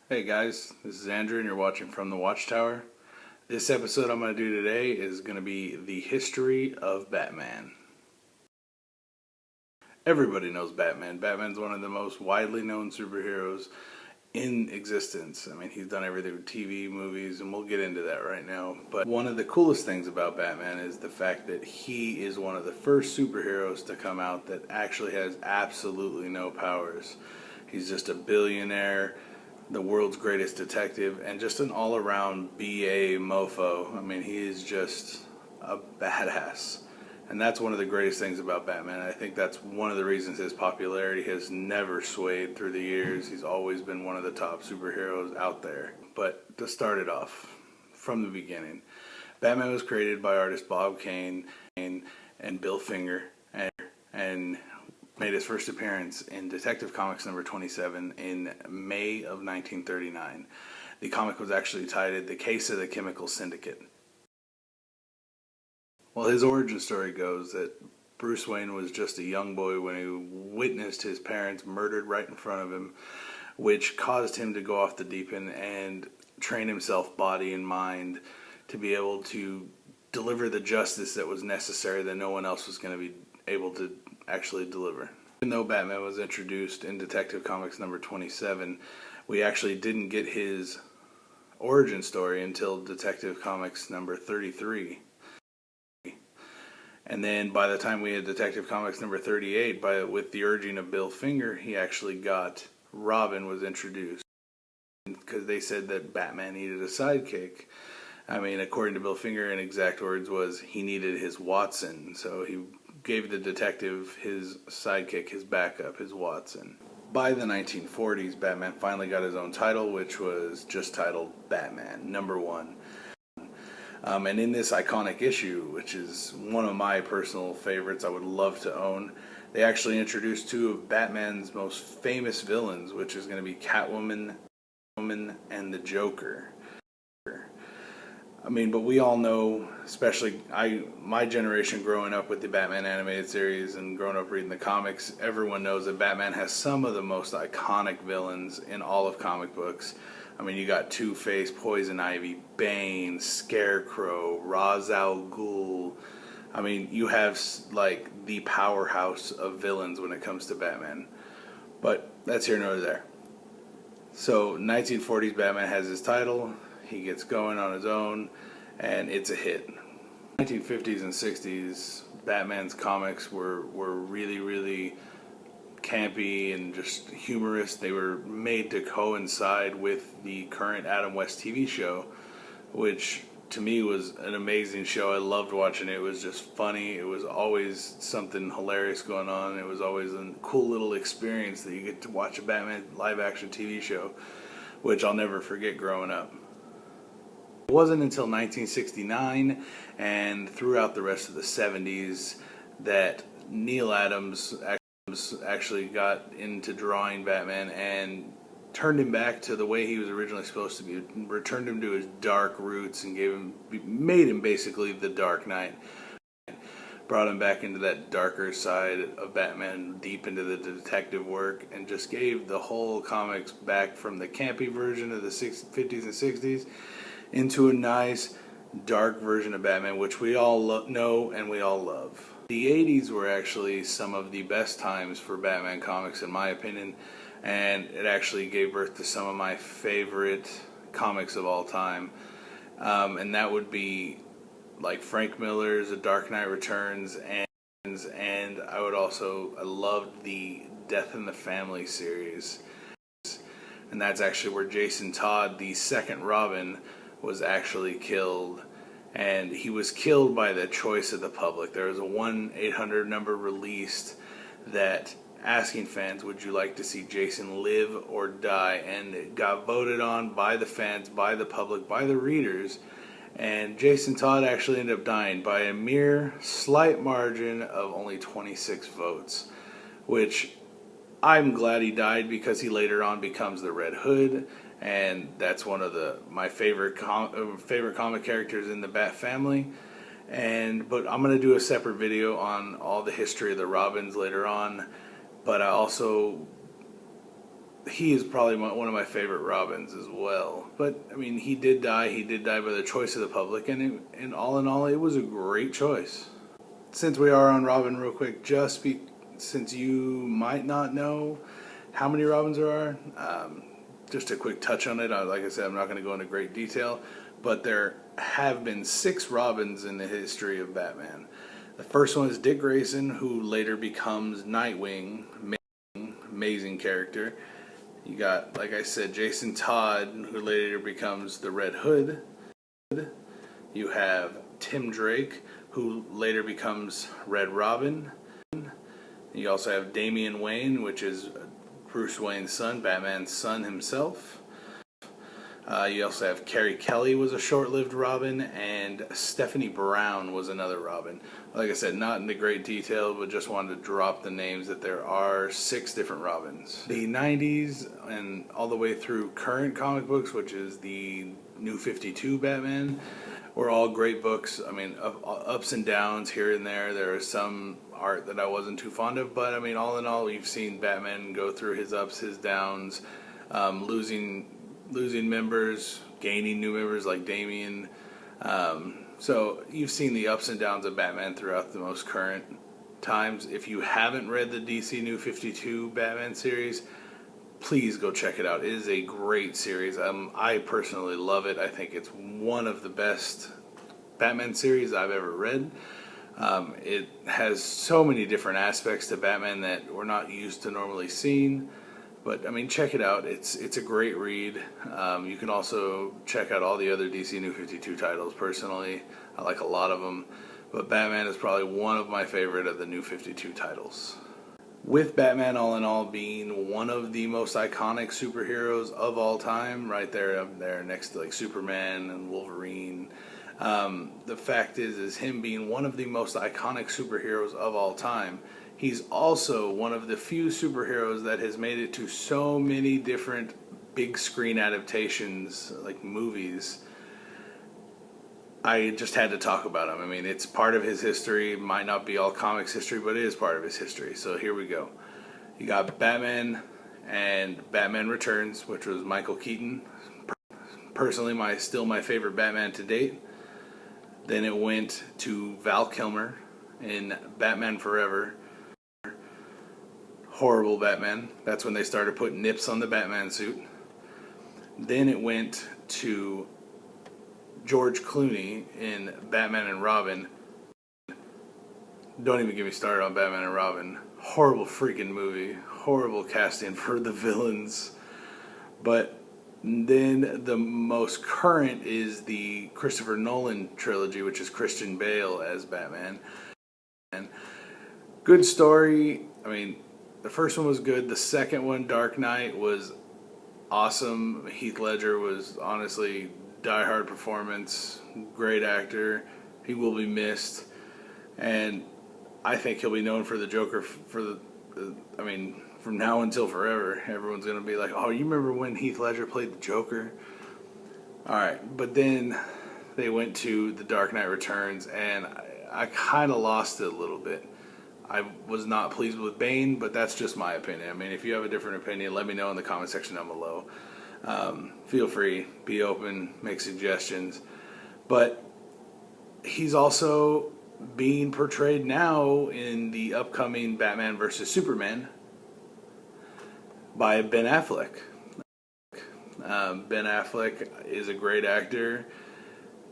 Hey guys, this is Andrew and you're watching from the Watchtower. This episode I'm going to do today is going to be the history of Batman. Everybody knows Batman. Batman's one of the most widely known superheroes in existence. I mean, he's done everything with TV, movies, and we'll get into that right now. But one of the coolest things about Batman is the fact that he is one of the first superheroes to come out that actually has absolutely no powers. He's just a billionaire, the world's greatest detective, and just an all-around BA mofo. I mean, he is just a badass. And that's one of the greatest things about Batman. I think that's one of the reasons his popularity has never swayed through the years. He's always been one of the top superheroes out there. But to start it off, from the beginning, Batman was created by artist Bob Kane and Bill Finger, and made his first appearance in Detective Comics number 27 in May of 1939. The comic was actually titled The Case of the Chemical Syndicate. Well, his origin story goes that Bruce Wayne was just a young boy when he witnessed his parents murdered right in front of him, which caused him to go off the deep end and train himself body and mind to be able to deliver the justice that was necessary that no one else was going to be able to actually deliver. Even though Batman was introduced in Detective Comics number 27, we actually didn't get his origin story until Detective Comics number 33. And then by the time we had Detective Comics number 38, with the urging of Bill Finger, he actually got Robin was introduced. Because they said that Batman needed a sidekick. I mean, according to Bill Finger, in exact words was, he needed his Watson. So he gave the detective his sidekick, his backup, his Watson. By the 1940s, Batman finally got his own title, which was just titled Batman, number 1. And in this iconic issue, which is one of my personal favorites I would love to own, they actually introduced two of Batman's most famous villains, which is going to be Catwoman and the Joker. I mean, but we all know, especially my generation growing up with the Batman animated series and growing up reading the comics, everyone knows that Batman has some of the most iconic villains in all of comic books. I mean, you got Two-Face, Poison Ivy, Bane, Scarecrow, Ra's al Ghul. I mean, you have like the powerhouse of villains when it comes to Batman. But that's here nor there. So 1940s Batman has his title. He gets going on his own, and it's a hit. 1950s and 60s, Batman's comics were really, really campy and just humorous. They were made to coincide with the current Adam West TV show, which to me was an amazing show. I loved watching it. It was just funny. It was always something hilarious going on. It was always a cool little experience that you get to watch a Batman live action TV show, which I'll never forget growing up. It wasn't until 1969 and throughout the rest of the 70s that Neil Adams actually got into drawing Batman and turned him back to the way he was originally supposed to be. Returned him to his dark roots and made him basically the Dark Knight. Brought him back into that darker side of Batman, deep into the detective work, and just gave the whole comics back from the campy version of the 50s and 60s into a nice dark version of Batman, which we all know and we all love. The 80s were actually some of the best times for Batman comics in my opinion, and it actually gave birth to some of my favorite comics of all time, and that would be like Frank Miller's The Dark Knight Returns, and I loved the Death in the Family series, and that's actually where Jason Todd, the second Robin, was actually killed, and he was killed by the choice of the public. There was a 1-800 number released that asking fans, would you like to see Jason live or die, and it got voted on by the fans, by the public, by the readers, and Jason Todd actually ended up dying by a mere slight margin of only 26 votes, which I'm glad he died because he later on becomes the Red Hood, and that's one of my favorite comic characters in the Bat family. But I'm going to do a separate video on all the history of the Robins later on. But I also he is probably one of my favorite Robins as well. But I mean, he did die. He did die by the choice of the public, and all in all, it was a great choice. Since we are on Robin, real quick, since you might not know how many Robins there are, just a quick touch on it. Like I said, I'm not going to go into great detail, but there have been 6 Robins in the history of Batman. The first one is Dick Grayson, who later becomes Nightwing. Amazing character. You got, like I said, Jason Todd, who later becomes the Red Hood. You have Tim Drake, who later becomes Red Robin. You also have Damian Wayne, which is Bruce Wayne's son, Batman's son himself. You also have Carrie Kelly was a short-lived Robin, and Stephanie Brown was another Robin. Like I said, not into great detail, but just wanted to drop the names that there are 6 different Robins. The 90s and all the way through current comic books, which is the New 52 Batman, were all great books. I mean, ups and downs here and there. There is some art that I wasn't too fond of, but I mean, all in all, you've seen Batman go through his ups, his downs, losing members, gaining new members like Damian. So you've seen the ups and downs of Batman throughout the most current times. If you haven't read the DC New 52 Batman series, please go check it out. It is a great series. I personally love it. I think it's one of the best Batman series I've ever read. It has so many different aspects to Batman that we're not used to normally seeing. But I mean, check it out. It's a great read. You can also check out all the other DC New 52 titles. Personally, I like a lot of them, but Batman is probably one of my favorite of the New 52 titles. With Batman, all in all, being one of the most iconic superheroes of all time, right there, up there next to like Superman and Wolverine. The fact is him being one of the most iconic superheroes of all time. He's also one of the few superheroes that has made it to so many different big screen adaptations, like movies. I just had to talk about him. I mean, it's part of his history. It might not be all comics history, but it is part of his history. So here we go. You got Batman and Batman Returns, which was Michael Keaton. Personally, still my favorite Batman to date. Then it went to Val Kilmer in Batman Forever. Horrible Batman. That's when they started putting nips on the Batman suit. Then it went to George Clooney in Batman and Robin. Don't even get me started on Batman and Robin. Horrible freaking movie. Horrible casting for the villains. But then the most current is the Christopher Nolan trilogy, which is Christian Bale as Batman. And good story. I mean, the first one was good. The second one, Dark Knight, was awesome. Heath Ledger was honestly die-hard performance. Great actor. He will be missed. And I think he'll be known for the Joker from now until forever. Everyone's going to be like, oh, you remember when Heath Ledger played the Joker? Alright, but then they went to The Dark Knight Returns, and I kind of lost it a little bit. I was not pleased with Bane, but that's just my opinion. I mean, if you have a different opinion, let me know in the comment section down below. Feel free, be open, make suggestions. But he's also being portrayed now in the upcoming Batman vs. Superman by Ben Affleck. Ben Affleck is a great actor.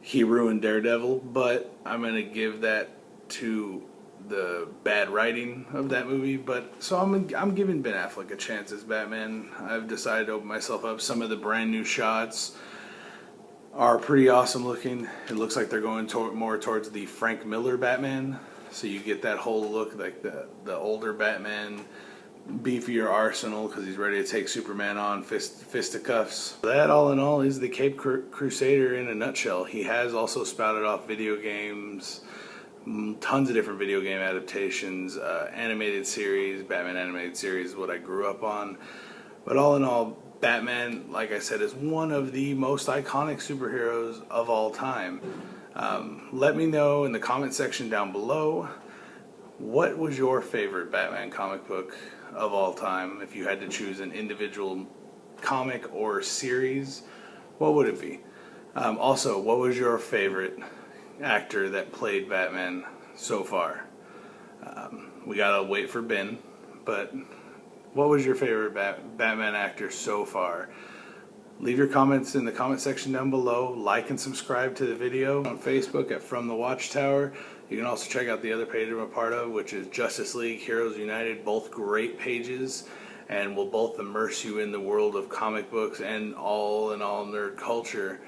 He ruined Daredevil, but I'm going to give that to the bad writing of that movie. But so I'm giving Ben Affleck a chance as Batman. I've decided to open myself up. Some of the brand new shots are pretty awesome looking. It looks like they're going more towards the Frank Miller Batman. So you get that whole look like the older Batman, beefier arsenal because he's ready to take Superman on fisticuffs. That all in all is the Cape Crusader in a nutshell. He has also spouted off video games, tons of different video game adaptations, animated series. Batman animated series is what I grew up on. But all in all, Batman, like I said, is one of the most iconic superheroes of all time. Let me know in the comment section down below, what was your favorite Batman comic book? of all time, if you had to choose an individual comic or series, what would it be? Also, what was your favorite actor that played Batman so far? We gotta wait for Ben, but what was your favorite Batman actor so far? Leave your comments in the comment section down below. Like and subscribe to the video on Facebook at From the Watchtower. You can also check out the other page I'm a part of, which is Justice League Heroes United. Both great pages, and will both immerse you in the world of comic books and all nerd culture.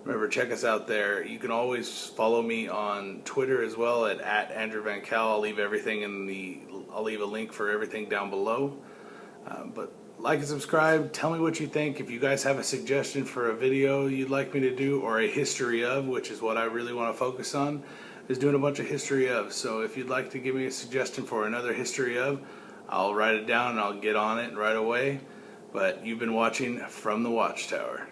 Remember, check us out there. You can always follow me on Twitter as well at Andrew Van Cal. I'll leave a link for everything down below. But like and subscribe. Tell me what you think. If you guys have a suggestion for a video you'd like me to do, or a history of, which is what I really want to focus on, is doing a bunch of history of. So if you'd like to give me a suggestion for another history of, I'll write it down and I'll get on it right away. But you've been watching From the Watchtower.